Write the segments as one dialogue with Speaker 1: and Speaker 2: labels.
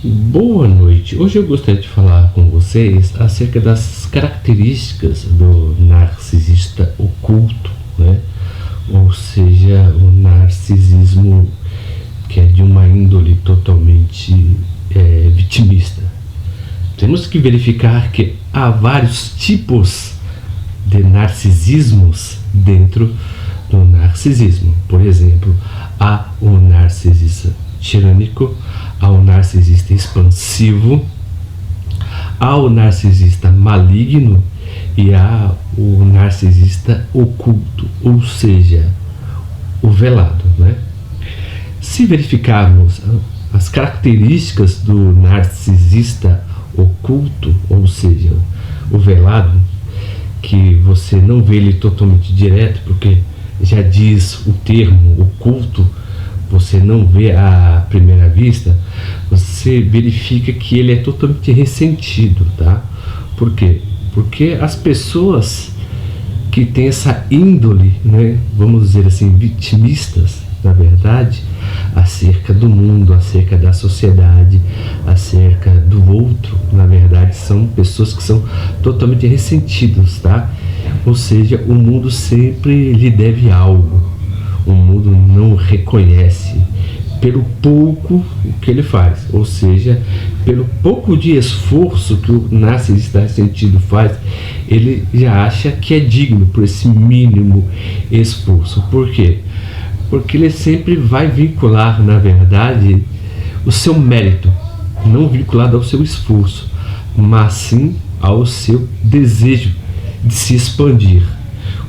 Speaker 1: Boa noite. Hoje eu gostaria de falar com vocês acerca das características do narcisista oculto, né? Ou seja, o narcisismo que é de uma índole totalmente vitimista. Temos que verificar que há vários tipos de narcisismos dentro do narcisismo. Por exemplo, há o narcisista tirânico, há o narcisista expansivo, há o narcisista maligno e há o narcisista oculto, ou seja, o velado, né? Se verificarmos as características do narcisista oculto, ou seja, o velado, que você não vê ele totalmente direto, porque já diz o termo oculto, você não vê à primeira vista, você verifica que ele é totalmente ressentido, tá? Por quê? Porque as pessoas que têm essa índole, né, vamos dizer assim, vitimistas, na verdade, acerca do mundo, acerca da sociedade, acerca do outro, na verdade, são pessoas que são totalmente ressentidos, tá? Ou seja, o mundo sempre lhe deve algo. O mundo não reconhece pelo pouco que ele faz, ou seja, pelo pouco de esforço que o narcisista ressentido faz, ele já acha que é digno por esse mínimo esforço. Por quê? Porque ele sempre vai vincular, na verdade, o seu mérito, não vinculado ao seu esforço, mas sim ao seu desejo de se expandir.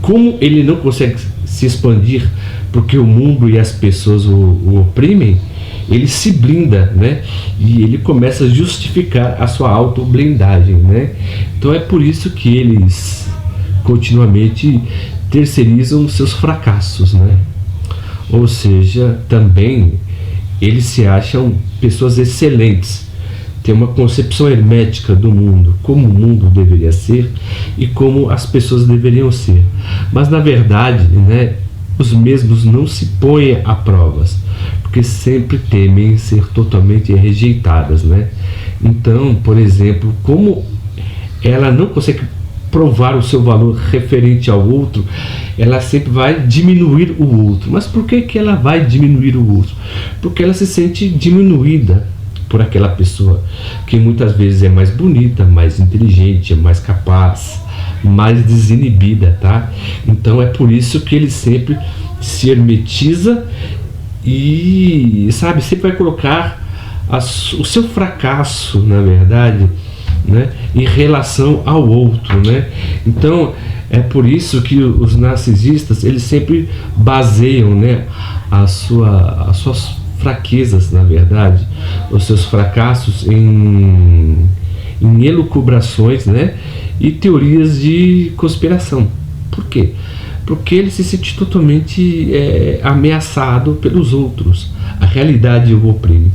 Speaker 1: Como ele não consegue se expandir porque o mundo e as pessoas o oprimem, ele se blinda, né? E ele começa a justificar a sua autoblindagem, né? Então é por isso que eles continuamente terceirizam seus fracassos, né? Ou seja, também eles se acham pessoas excelentes, tem uma concepção hermética do mundo, como o mundo deveria ser e como as pessoas deveriam ser. Mas na verdade, né, os mesmos não se põem a provas, porque sempre temem ser totalmente rejeitadas, né? Então, por exemplo, como ela não consegue provar o seu valor referente ao outro, ela sempre vai diminuir o outro. Mas por que ela vai diminuir o outro? Porque ela se sente diminuída por aquela pessoa que muitas vezes é mais bonita, mais inteligente, mais capaz, mais desinibida, tá? Então é por isso que ele sempre se hermetiza e, sabe, sempre vai colocar o seu fracasso, na verdade, né, em relação ao outro, né? Então é por isso que os narcisistas, eles sempre baseiam, né, as suas fraquezas, na verdade, os seus fracassos em elucubrações, né, e teorias de conspiração. Por quê? Porque ele se sente totalmente ameaçado pelos outros. A realidade o oprime.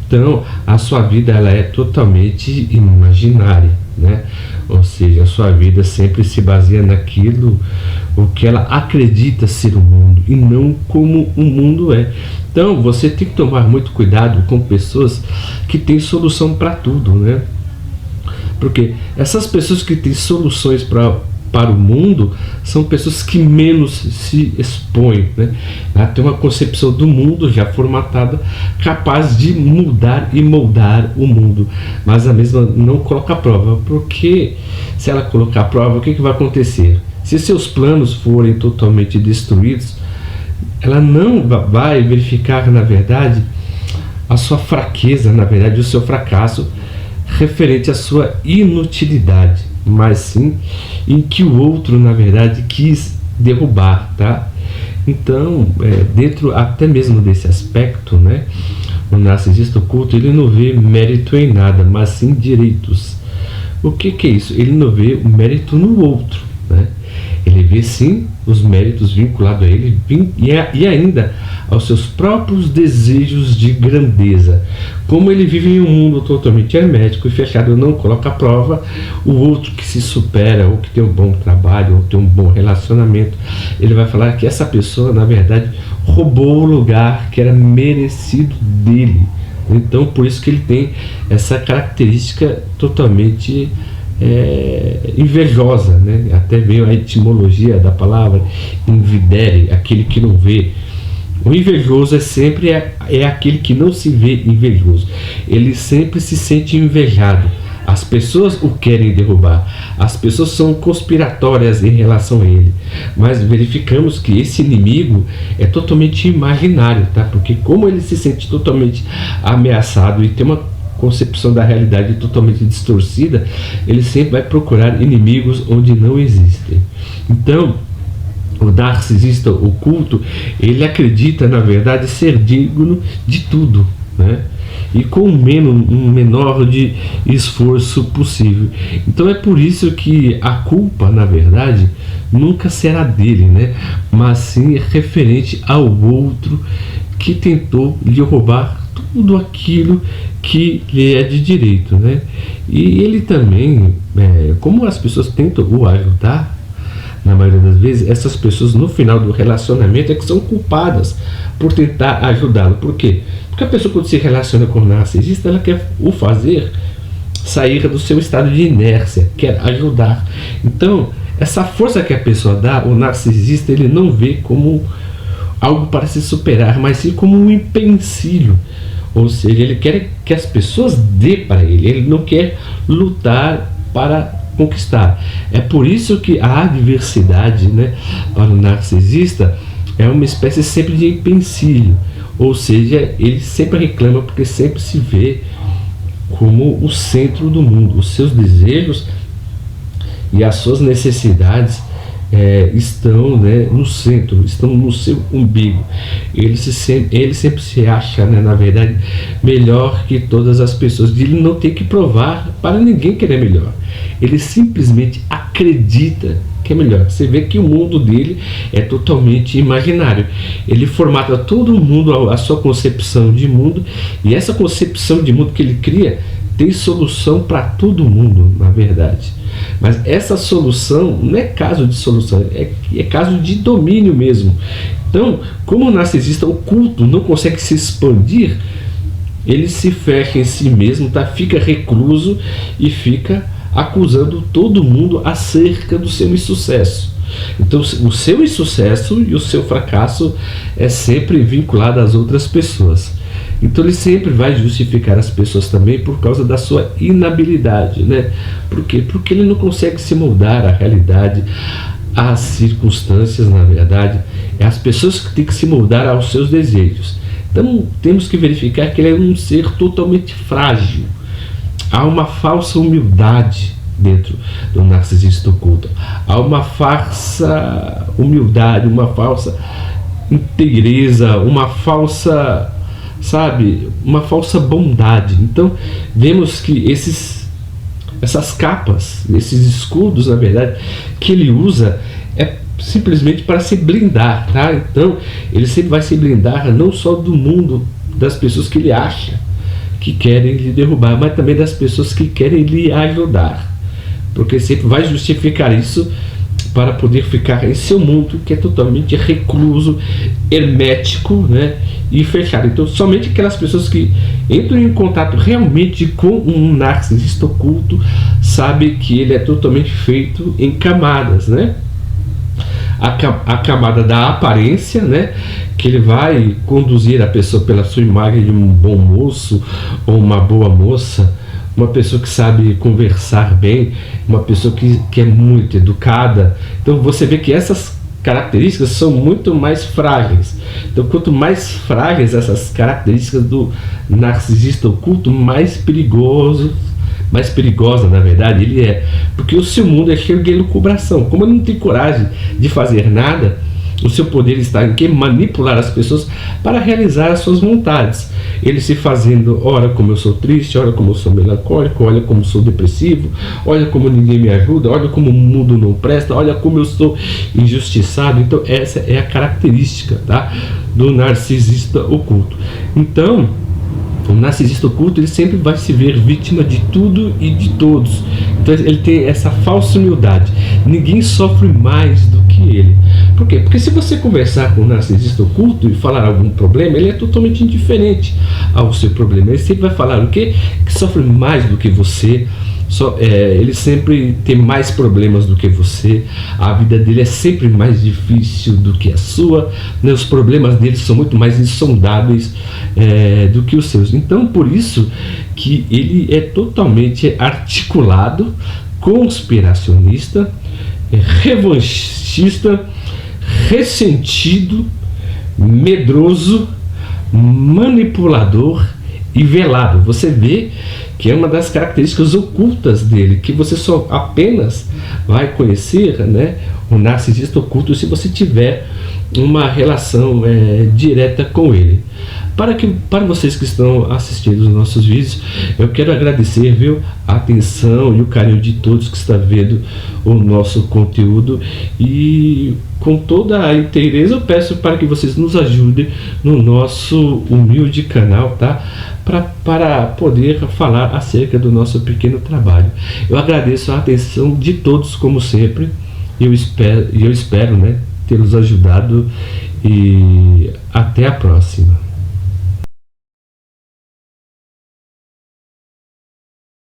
Speaker 1: Então, a sua vida ela é totalmente imaginária, né? Ou seja, a sua vida sempre se baseia naquilo o que ela acredita ser o mundo e não como o mundo é. Então, você tem que tomar muito cuidado com pessoas que têm solução para tudo, né? Porque essas pessoas que têm soluções para o mundo são pessoas que menos se expõem, né? Ela tem uma concepção do mundo já formatada, capaz de mudar e moldar o mundo, mas a mesma não coloca a prova, porque se ela colocar a prova, o que vai acontecer? Se seus planos forem totalmente destruídos, ela não vai verificar, na verdade, a sua fraqueza, na verdade, o seu fracasso referente à sua inutilidade, mas sim em que o outro, na verdade, quis derrubar, tá? Então, dentro até mesmo desse aspecto, né, o narcisista oculto, ele não vê mérito em nada, mas sim direitos. O que é isso? Ele não vê o mérito no outro, né? Ele vê sim os méritos vinculados a ele e ainda aos seus próprios desejos de grandeza. Como ele vive em um mundo totalmente hermético e fechado, não coloca à prova o outro que se supera, ou que tem um bom trabalho, ou tem um bom relacionamento. Ele vai falar que essa pessoa, na verdade, roubou o lugar que era merecido dele, Então, por isso que ele tem essa característica totalmente invejosa, né? Até veio a etimologia da palavra invidere, aquele que não vê. O invejoso é aquele que não se vê invejoso. Ele sempre se sente invejado. As pessoas o querem derrubar. As pessoas são conspiratórias em relação a ele. Mas verificamos que esse inimigo é totalmente imaginário, tá? Porque como ele se sente totalmente ameaçado e tem uma concepção da realidade totalmente distorcida, ele sempre vai procurar inimigos onde não existem. Então, o narcisista oculto, ele acredita, na verdade, ser digno de tudo, né? E com um menor de esforço possível. Então é por isso que a culpa, na verdade, nunca será dele, né? Mas sim referente ao outro que tentou lhe roubar tudo aquilo que lhe é de direito, né? E ele também, como as pessoas tentam o ajudar, na maioria das vezes, essas pessoas no final do relacionamento é que são culpadas por tentar ajudá-lo. Por quê? Porque a pessoa, quando se relaciona com o narcisista, ela quer o fazer sair do seu estado de inércia, quer ajudar. Então, essa força que a pessoa dá, o narcisista, ele não vê como algo para se superar, mas sim como um empecilho. Ou seja, ele quer que as pessoas dê para ele não quer lutar para conquistar. É por isso que a adversidade, né, para o narcisista é uma espécie sempre de empecilho. Ou seja, ele sempre reclama porque sempre se vê como o centro do mundo. Os seus desejos e as suas necessidades estão, né, no centro, estão no seu umbigo. Ele sempre se acha, né, na verdade, melhor que todas as pessoas. Ele não tem que provar para ninguém que ele é melhor. Ele simplesmente acredita que é melhor. Você vê que o mundo dele é totalmente imaginário. Ele formata todo mundo a sua concepção de mundo, e essa concepção de mundo que ele cria tem solução para todo mundo, na verdade. Mas essa solução não é caso de solução, é caso de domínio mesmo. Então, como o narcisista oculto não consegue se expandir, ele se fecha em si mesmo, tá? Fica recluso e fica acusando todo mundo acerca do seu insucesso. Então, o seu insucesso e o seu fracasso é sempre vinculado às outras pessoas. Então ele sempre vai justificar as pessoas também por causa da sua inabilidade, né? Por quê? Porque ele não consegue se moldar à realidade, às circunstâncias, na verdade. É as pessoas que têm que se moldar aos seus desejos. Então temos que verificar que ele é um ser totalmente frágil. Há uma falsa humildade dentro do narcisista oculto. Há uma falsa humildade, uma falsa inteireza, uma falsa, sabe, uma falsa bondade. Então vemos que essas capas, esses escudos, na verdade, que ele usa é simplesmente para se blindar, tá? Então ele sempre vai se blindar não só do mundo das pessoas que ele acha que querem lhe derrubar, mas também das pessoas que querem lhe ajudar, porque sempre vai justificar isso para poder ficar em seu mundo, que é totalmente recluso, hermético, né, e fechado. Então somente aquelas pessoas que entram em contato realmente com um narcisista oculto sabem que ele é totalmente feito em camadas, né? A camada da aparência, né, que ele vai conduzir a pessoa pela sua imagem de um bom moço ou uma boa moça, uma pessoa que sabe conversar bem, uma pessoa que é muito educada. Então você vê que essas características são muito mais frágeis. Então quanto mais frágeis essas características do narcisista oculto, mais perigosa, na verdade, ele é. Porque o seu mundo é cheio de elucubração. Como ele não tem coragem de fazer nada, o seu poder está em que? Manipular as pessoas para realizar as suas vontades. Ele se fazendo, olha como eu sou triste, olha como eu sou melancólico, olha como eu sou depressivo, olha como ninguém me ajuda, olha como o mundo não presta, olha como eu sou injustiçado. Então essa é a característica, tá, do narcisista oculto. Então o narcisista oculto, ele sempre vai se ver vítima de tudo e de todos. Então ele tem essa falsa humildade. Ninguém sofre mais do que que ele. Por quê? Porque se você conversar com um narcisista oculto e falar algum problema, ele é totalmente indiferente ao seu problema. Ele sempre vai falar o quê? Que sofre mais do que você. Ele sempre tem mais problemas do que você, a vida dele é sempre mais difícil do que a sua, né? Os problemas dele são muito mais insondáveis do que os seus. Então, por isso que ele é totalmente articulado, conspiracionista, revanchista, ressentido, medroso, manipulador e velado. Você vê que é uma das características ocultas dele, que você só apenas vai conhecer, né, o narcisista oculto se você tiver uma relação direta com ele. Para vocês que estão assistindo os nossos vídeos, eu quero agradecer, viu, a atenção e o carinho de todos que estão vendo o nosso conteúdo, e com toda a inteireza eu peço para que vocês nos ajudem no nosso humilde canal, tá? Para poder falar acerca do nosso pequeno trabalho. Eu agradeço a atenção de todos, como sempre, e eu espero, né, tê-los ajudado, e até a próxima.